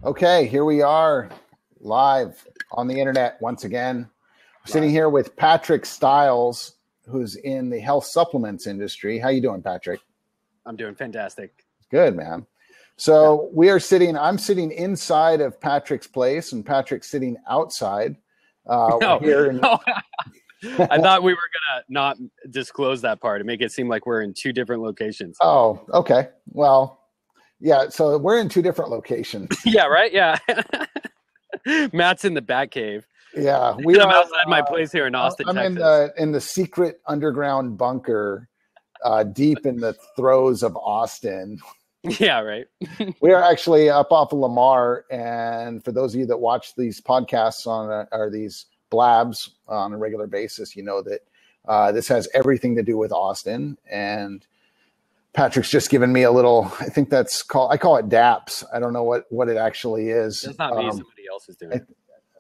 Okay, here we are live on the internet once again. We're sitting here with Patrick Stiles, who's in the health supplements industry. How you doing, Patrick? I'm doing fantastic. Good, man. So I'm sitting inside of Patrick's place and Patrick's sitting outside. Here in- I thought we were going to not disclose that part and make it seem like we're in two different locations. Oh, okay. Well, yeah, so we're in two different locations. Yeah, right? Yeah. Matt's in the bat cave. Yeah, I'm outside my place here in Austin, I'm Texas. in the secret underground bunker deep in the throes of Austin. Yeah, right. We are actually up off of Lamar, and for those of you that watch these podcasts or these blabs on a regular basis, you know that this has everything to do with Austin. And Patrick's just given me a little. I think I call it DAPS. I don't know what it actually is. That's not me. Somebody else is doing it.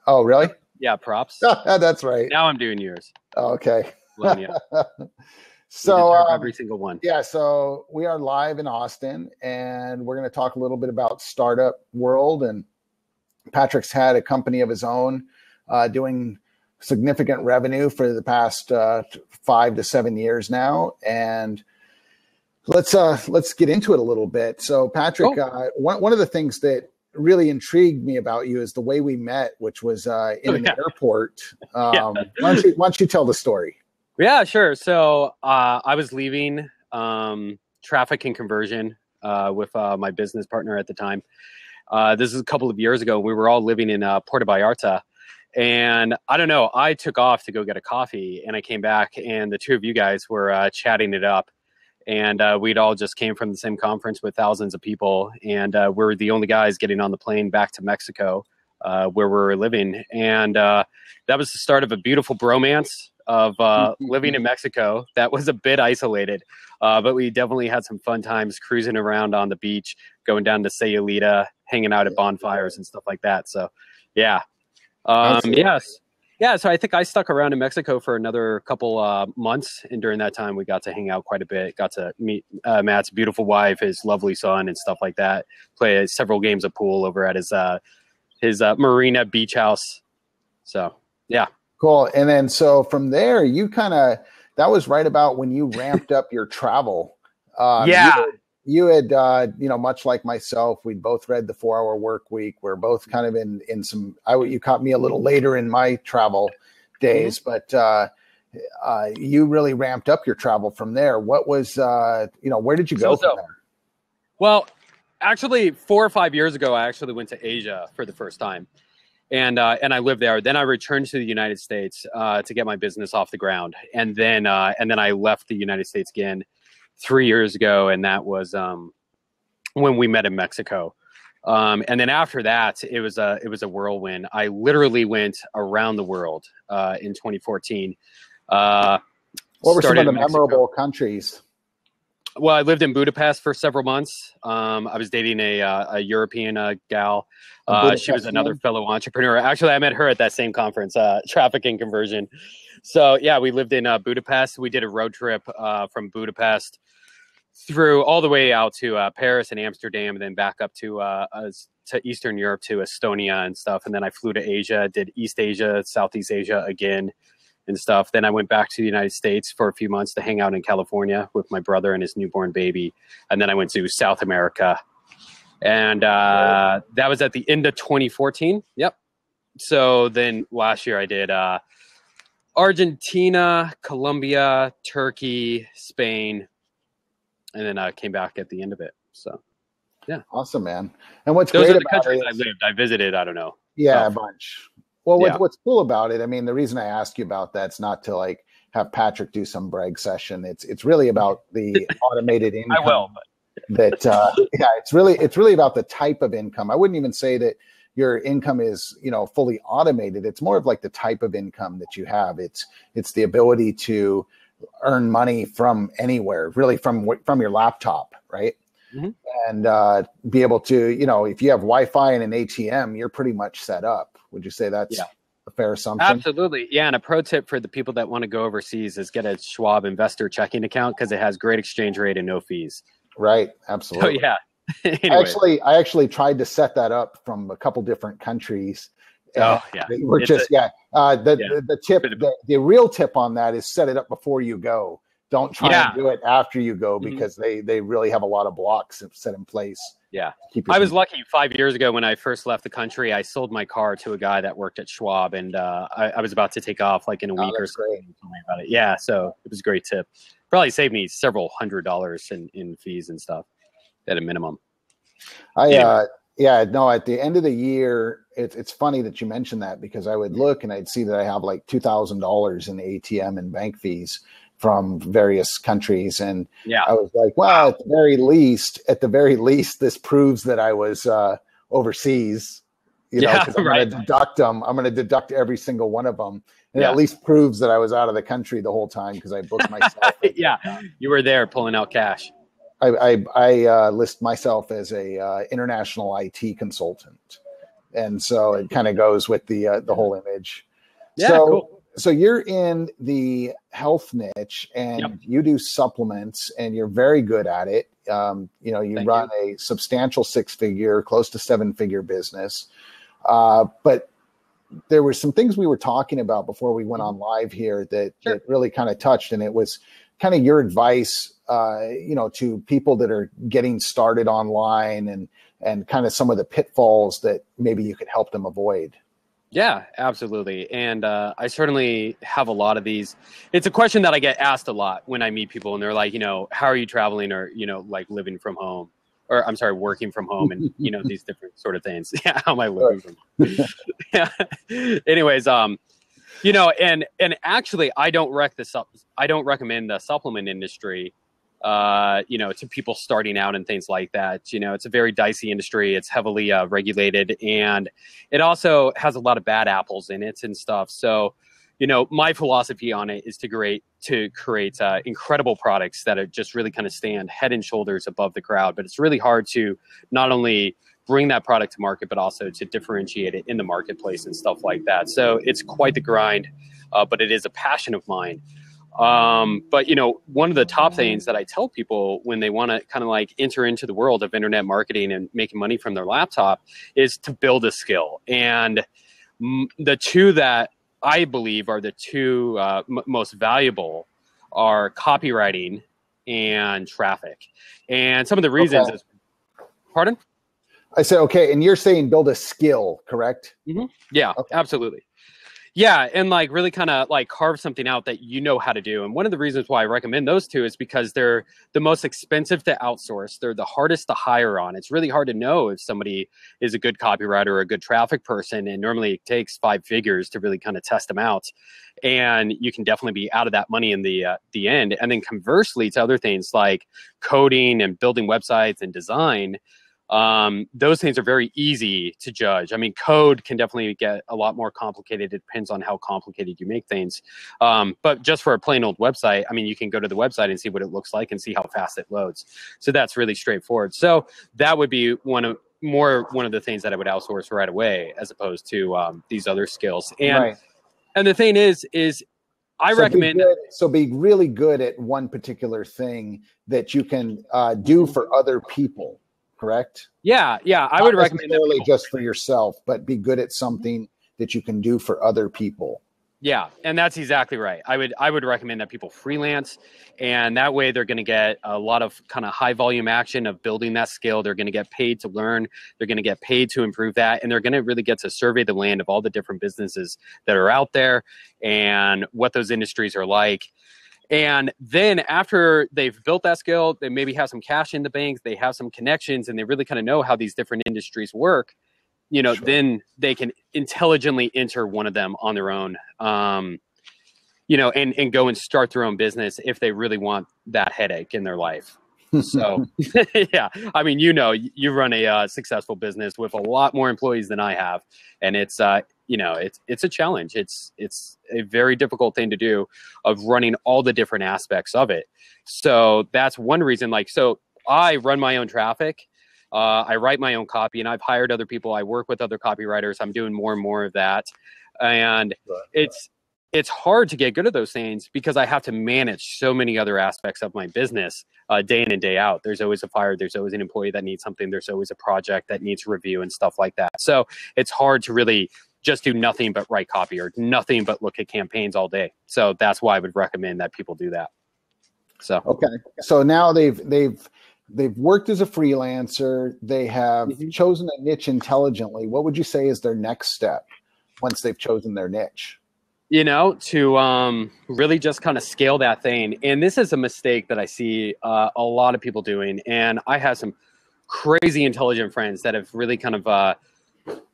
Oh, really? Yeah, props. That's right. Now I'm doing yours. Okay. So every single one. Yeah, so we are live in Austin, and we're going to talk a little bit about startup world. And Patrick's had a company of his own doing significant revenue for the past 5 to 7 years now. And let's get into it a little bit. So Patrick, one of the things that really intrigued me about you is the way we met, which was in an airport. Why don't you tell the story? Yeah, sure. So I was leaving traffic and conversion with my business partner at the time. This is a couple of years ago. We were all living in Puerto Vallarta. And I don't know, I took off to go get a coffee, and I came back, and the two of you guys were chatting it up. And we'd all just came from the same conference with thousands of people. And we're the only guys getting on the plane back to Mexico where we were living. And that was the start of a beautiful bromance of living in Mexico. That was a bit isolated, but we definitely had some fun times cruising around on the beach, going down to Sayulita, hanging out at bonfires and stuff like that. So, yeah. Yes. Yeah, so I think I stuck around in Mexico for another couple months, and during that time, we got to hang out quite a bit. Got to meet Matt's beautiful wife, his lovely son, and stuff like that. Play several games of pool over at his marina beach house. So, yeah. Cool. And then so from there, that was right about when you ramped up your travel. You had, much like myself, we'd both read the 4-Hour Work Week. We're both kind of in some, you caught me a little later in my travel days, but you really ramped up your travel from there. What was, where did you go from there? Well, actually 4 or 5 years ago, I actually went to Asia for the first time. And I lived there. Then I returned to the United States to get my business off the ground. And then I left the United States again 3 years ago, and that was when we met in Mexico. And then after that, it was a whirlwind. I literally went around the world in 2014. What were some of the memorable countries? Well, I lived in Budapest for several months. I was dating a European gal. She was another fellow entrepreneur. Actually, I met her at that same conference, Traffic and Conversion. So, yeah, we lived in Budapest. We did a road trip from Budapest through all the way out to Paris and Amsterdam, and then back up to Eastern Europe, to Estonia and stuff. And then I flew to Asia, did East Asia, Southeast Asia again and stuff. Then I went back to the United States for a few months to hang out in California with my brother and his newborn baby. And then I went to South America. And that was at the end of 2014. Yep. So then last year I did Argentina, Colombia, Turkey, Spain, and then I came back at the end of it. So, yeah. Awesome, man. And what's Those great are the about countries it, I lived. I visited, I don't know. Yeah, a bunch. Well, what's cool about it, I mean, the reason I ask you about that's not to like have Patrick do some brag session. It's really about the automated income. I will, but it's really about the type of income. I wouldn't even say that your income is, fully automated. It's more of like the type of income that you have. It's the ability to earn money from anywhere, really from your laptop, right? Mm-hmm. And be able to, if you have Wi-Fi and an ATM, you're pretty much set up. Would you say that's a fair assumption? Absolutely. Yeah. And a pro tip for the people that want to go overseas is get a Schwab investor checking account because it has great exchange rate and no fees. Right. Absolutely. So, yeah. Anyway. I actually tried to set that up from a couple different countries. And Oh yeah. we're It's just, yeah. yeah. The tip, the real tip on that is set it up before you go. Don't try and Yeah. do it after you go, Mhm. because they really have a lot of blocks set in place. Yeah. Keep you I was from- lucky 5 years ago when I first left the country. I sold my car to a guy that worked at Schwab, and I was about to take off like in a week or that's so. great. He told me about it. Yeah, so it was a great tip. Probably saved me several $100s in fees and stuff at a minimum. Yeah, no, at the end of the year, it's funny that you mentioned that, because I would look and I'd see that I have like $2,000 in ATM and bank fees from various countries. And Yeah. I was like, well, at the very least, this proves that I was overseas, you know, because I'm going to deduct them. I'm going to deduct every single one of them. And at least proves that I was out of the country the whole time, because I booked myself. Yeah, you were there pulling out cash. I list myself as a international IT consultant, and so it kind of goes with the whole image. Yeah, so, cool. So you're in the health niche, and you do supplements, and you're very good at it. You know, you run a substantial 6-figure, close to 7-figure business. But there were some things we were talking about before we went on live here that really kind of touched, and it was kind of your advice, you know, to people that are getting started online, and kind of some of the pitfalls that maybe you could help them avoid. Yeah, absolutely. And I certainly have a lot of these. It's a question that I get asked a lot when I meet people, and they're like, you know, how are you traveling, or, you know, like living from home, or I'm sorry, working from home, and, you know, these different sort of things. Yeah. How am I living from home? Yeah. Anyways, you know, and actually I don't recommend the supplement industry, you know, to people starting out and things like that. You know, it's a very dicey industry. It's heavily regulated, and it also has a lot of bad apples in it and stuff. So, you know, my philosophy on it is to create incredible products that are just really kind of stand head and shoulders above the crowd. But it's really hard to not only bring that product to market, but also to differentiate it in the marketplace and stuff like that. So it's quite the grind, but it is a passion of mine. But, you know, one of the top things that I tell people when they want to kind of like enter into the world of internet marketing and making money from their laptop is to build a skill. And the two that I believe are the two most valuable are copywriting and traffic. And some of the reasons is, pardon? I said, okay. And you're saying build a skill, correct? Mm-hmm. Yeah, absolutely. Yeah, and like really kind of like carve something out that you know how to do. And one of the reasons why I recommend those two is because they're the most expensive to outsource. They're the hardest to hire on. It's really hard to know if somebody is a good copywriter or a good traffic person. And normally it takes 5 figures to really kind of test them out. And you can definitely be out of that money in the end. And then conversely to other things like coding and building websites and design, those things are very easy to judge. I mean, code can definitely get a lot more complicated. It depends on how complicated you make things. But just for a plain old website, I mean, you can go to the website and see what it looks like and see how fast it loads. So that's really straightforward. So that would be one of the things that I would outsource right away, as opposed to these other skills. And and the thing is I recommend. Be really good at one particular thing that you can do for other people. Correct? Yeah. I would recommend that just for yourself, but be good at something that you can do for other people. Yeah, and that's exactly right. I would recommend that people freelance, and that way they're going to get a lot of kind of high volume action of building that skill. They're going to get paid to learn. They're going to get paid to improve that, and they're going to really get to survey the land of all the different businesses that are out there and what those industries are like. And then after they've built that skill, they maybe have some cash in the bank, they have some connections, and they really kind of know how these different industries work. You know, then they can intelligently enter one of them on their own, you know, and go and start their own business if they really want that headache in their life. So, yeah, I mean, you know, you run a successful business with a lot more employees than I have. And it's, you know, it's a challenge. It's a very difficult thing to do, of running all the different aspects of it. So that's one reason, like, so I run my own traffic. I write my own copy, and I've hired other people. I work with other copywriters. I'm doing more and more of that. And it's hard to get good at those things because I have to manage so many other aspects of my business day in and day out. There's always a fire. There's always an employee that needs something. There's always a project that needs review and stuff like that. So it's hard to really just do nothing but write copy or nothing but look at campaigns all day. So that's why I would recommend that people do that. So okay, so now they've worked as a freelancer. They have chosen a niche intelligently. What would you say is their next step once they've chosen their niche? To really just kind of scale that thing. And this is a mistake that I see a lot of people doing. And I have some crazy intelligent friends that have really kind of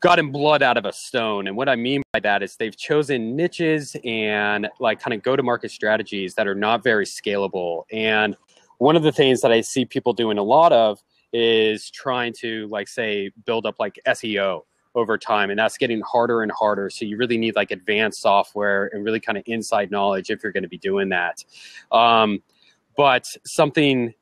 gotten blood out of a stone. And what I mean by that is they've chosen niches and like kind of go-to-market strategies that are not very scalable. And one of the things that I see people doing a lot of is trying to, like, say, build up like SEO over time, and that's getting harder and harder. So you really need like advanced software and really kind of inside knowledge if you're going to be doing that. But something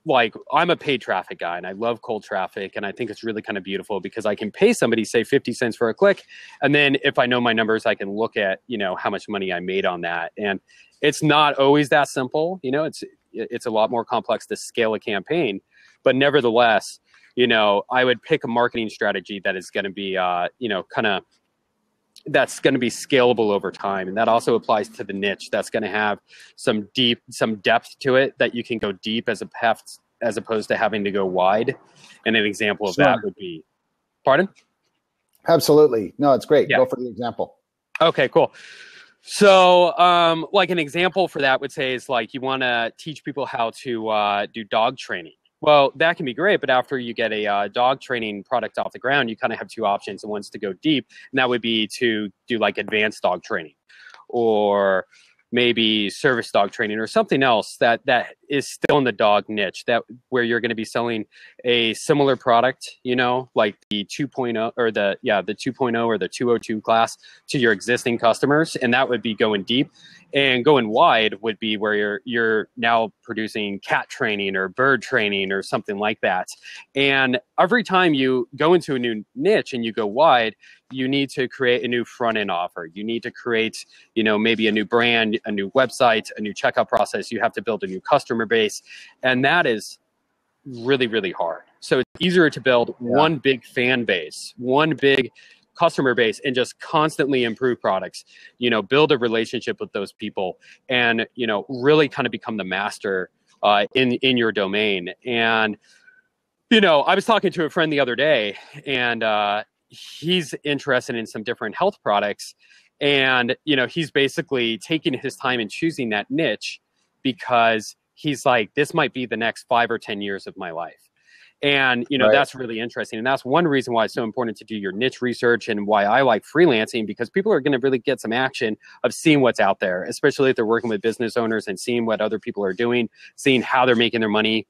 like, I'm a paid traffic guy and I love cold traffic, and I think it's really kind of beautiful because I can pay somebody, say, 50 cents for a click, and then if I know my numbers, I can look at, how much money I made on that. And it's not always that simple. It's a lot more complex to scale a campaign, but nevertheless, I would pick a marketing strategy that is going to be, that's going to be scalable over time. And that also applies to the niche. That's going to have some depth to it that you can go deep as opposed to having to go wide. And an example of that would be, pardon? Absolutely. No, it's great. Yeah. Go for the example. Okay, cool. So, like an example for that would say is like, you want to teach people how to do dog training. Well, that can be great, but after you get a dog training product off the ground, you kind of have two options. And one's to go deep, and that would be to do like advanced dog training, or maybe service dog training, or something else that is still in the dog niche, that where you're going to be selling a similar product, like the 2.0 or the 2.0 or the 202 class to your existing customers. And that would be going deep. And going wide would be where you're now producing cat training or bird training or something like that. And every time you go into a new niche and you go wide, you need to create a new front end offer. You need to create, maybe a new brand, a new website, a new checkout process. You have to build a new customer base. And that is really, really hard. So it's easier to build one big fan base, one big customer base, and just constantly improve products, build a relationship with those people, and, really kind of become the master in your domain. And, I was talking to a friend the other day, and he's interested in some different health products. And, he's basically taking his time and choosing that niche because he's like, this might be the next 5 or 10 years of my life. And, Right. That's really interesting. And that's one reason why it's so important to do your niche research, and why I like freelancing, because people are going to really get some action of seeing what's out there, especially if they're working with business owners and seeing what other people are doing, seeing how they're making their money.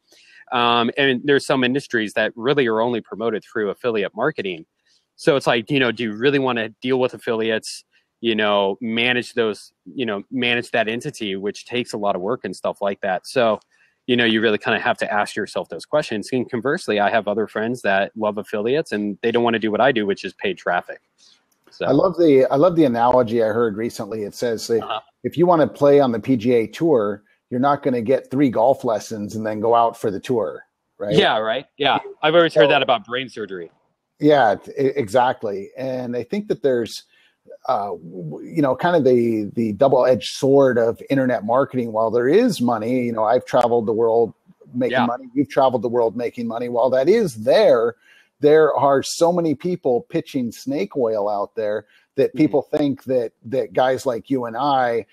And there's some industries that really are only promoted through affiliate marketing. So it's like, do you really want to deal with affiliates, manage those, manage that entity, which takes a lot of work and stuff like that. So, you really kind of have to ask yourself those questions. And conversely, I have other friends that love affiliates and they don't want to do what I do, which is paid traffic. So I love the analogy I heard recently. It says if you want to play on the PGA Tour, you're not going to get 3 golf lessons and then go out for the tour, right? Yeah, right. Yeah, I've always heard that about brain surgery. Yeah, exactly. And I think that there's, kind of the double-edged sword of internet marketing. While there is money, I've traveled the world making money. You've traveled the world making money. While that is there are so many people pitching snake oil out there that people think that guys like you and I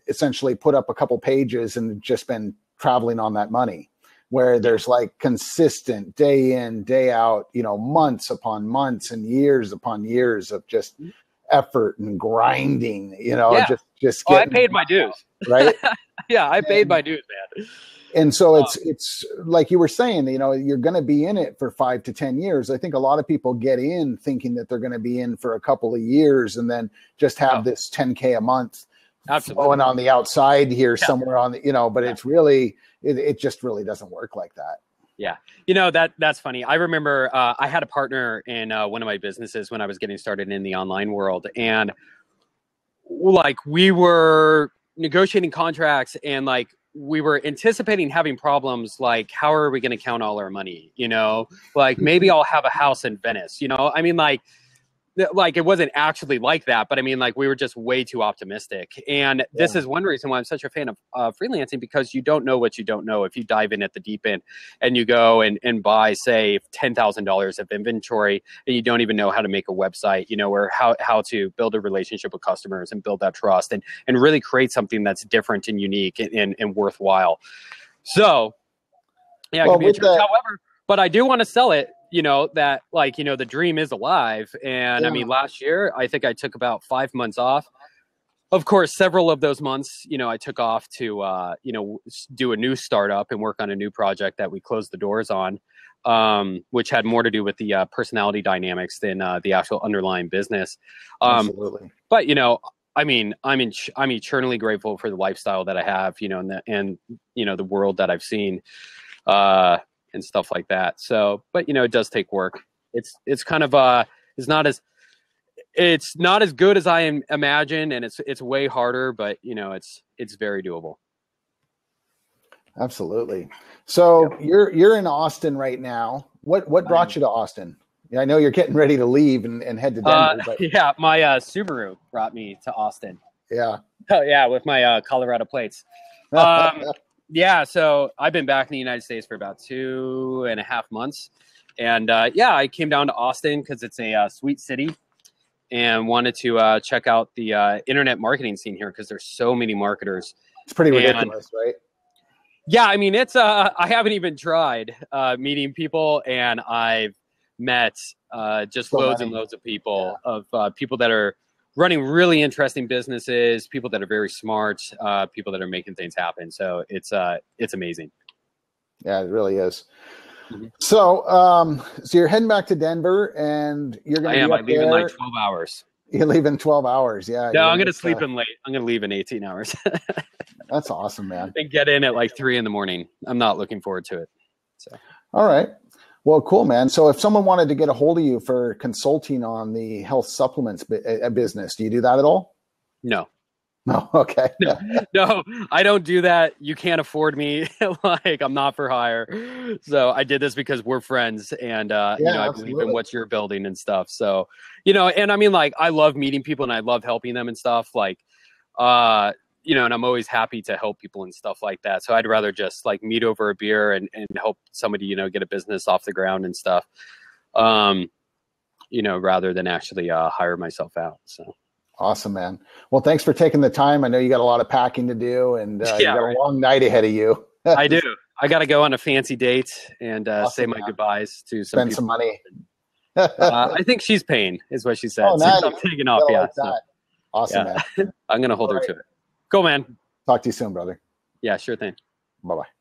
essentially put up a couple pages and just been traveling on that money, where there's like consistent day in, day out, months upon months and years upon years of just effort and grinding, just I paid my dues. Right? Yeah, I paid my dues, man. And so it's like you were saying, you're going to be in it for 5 to 10 years. I think a lot of people get in thinking that they're going to be in for a couple of years and then just have this 10K a month flowing on the outside here somewhere on the, but it's really, it just really doesn't work like that. Yeah. That's funny. I remember I had a partner in one of my businesses when I was getting started in the online world. And like we were negotiating contracts and like we were anticipating having problems like how are we going to count all our money, you know, like maybe I'll have a house in Venice, you know, I mean like it wasn't actually like that, but I mean, like we were just way too optimistic. And this is one reason why I'm such a fan of freelancing, because you don't know what you don't know. If you dive in at the deep end and you go and buy, say, $10,000 of inventory, and you don't even know how to make a website, you know, or how to build a relationship with customers and build that trust and really create something that's different and unique and worthwhile. So, yeah, it can be a challenge. However, but I do want to sell it, you know, that like, you know, the dream is alive. And I mean, last year, I think I took about 5 months off. Of course, several of those months, you know, I took off to, you know, do a new startup and work on a new project that we closed the doors on, which had more to do with the personality dynamics than the actual underlying business. Absolutely. But, you know, I mean, I'm eternally grateful for the lifestyle that I have, you know, and you know, the world that I've seen. And stuff like that. So, but you know, it does take work. It's kind of it's not as good as I imagine, and it's way harder, but you know, it's very doable. Absolutely. So you're in Austin right now. What brought you to Austin? Yeah, I know you're getting ready to leave and head to Denver. But... Yeah, my Subaru brought me to Austin. Yeah. Oh yeah, with my Colorado plates. Yeah, so I've been back in the United States for about 2.5 months. And yeah, I came down to Austin because it's a sweet city and wanted to check out the internet marketing scene here because there's so many marketers. It's pretty ridiculous, right? Yeah, I mean, it's I haven't even tried meeting people, and I've met just loads and loads of people, of people that are running really interesting businesses, people that are very smart, people that are making things happen. So it's amazing. Yeah, it really is. Mm-hmm. So, so you're heading back to Denver, and you're going to. I leave in like 12 hours. You leave in 12 hours, yeah. No, I'm going to sleep in late. I'm going to leave in 18 hours. That's awesome, man. And get in at like 3 a.m. I'm not looking forward to it. So. All right. Well, cool, man. So if someone wanted to get a hold of you for consulting on the health supplements business, do you do that at all? No. No. Okay. No, I don't do that. You can't afford me. Like, I'm not for hire. So I did this because we're friends, and you know, I believe in what you're building and stuff. So, you know, and I mean, like, I love meeting people and I love helping them and stuff. Like, you know, and I'm always happy to help people and stuff like that. So I'd rather just like meet over a beer and help somebody, you know, get a business off the ground and stuff, you know, rather than actually hire myself out. So. Awesome, man. Well, thanks for taking the time. I know you got a lot of packing to do, and you got a long night ahead of you. I do. I got to go on a fancy date and say my goodbyes to some Spend people. some money. I think she's paying, is what she said. Oh, nice. So I'm taking off. Yeah. So, awesome, man. I'm going to hold her to it. Cool, man. Talk to you soon, brother. Yeah, sure thing. Bye-bye.